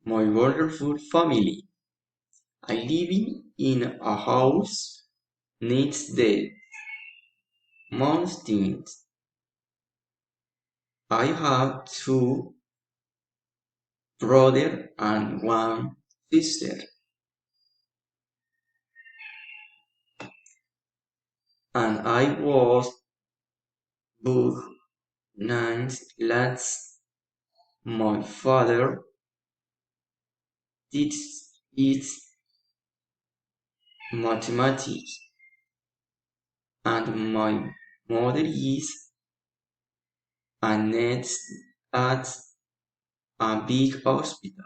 My wonderful family. I live in a house next the mountains. I have two brothers and one sister, and I was both nine lads. My father did it mathematics, and my mother is a nurse at a big hospital.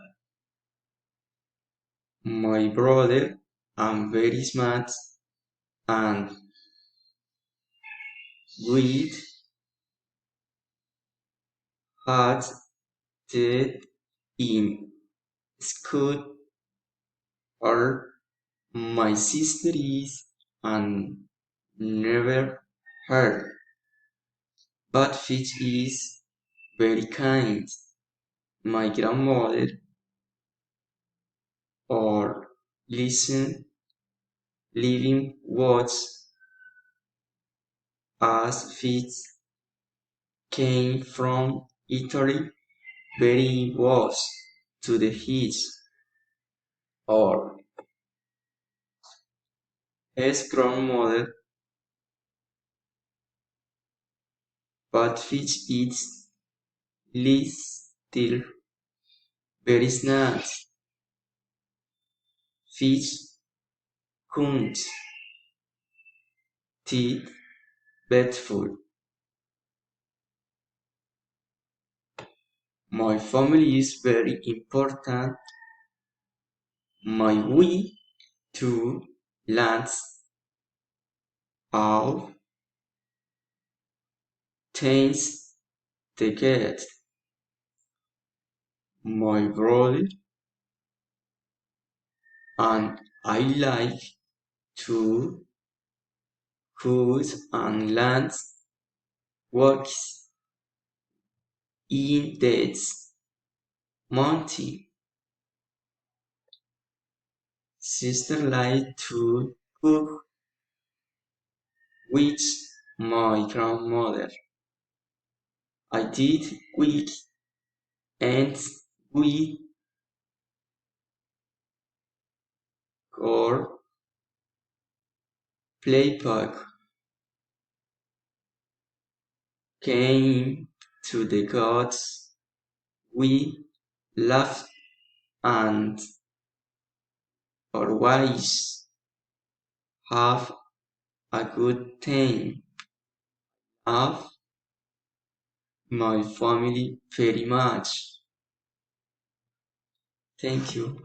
My brother am very smart and we had it in school or my sister is and never heard, but Fitch is very kind. My grandmother or listen living watch as Fitch came from Italy very was to the his or his grandmother, but Fitch eats least still very snacks. Fish couldn't teeth bedful. My family is very important. My we two lands of things the get. My brother and I like to cook and lands works in that mountain. Sister like to cook with my grandmother. I did quick and we or playback came to the gods. We laughed and always have a good time. Of my family very much. Thank you.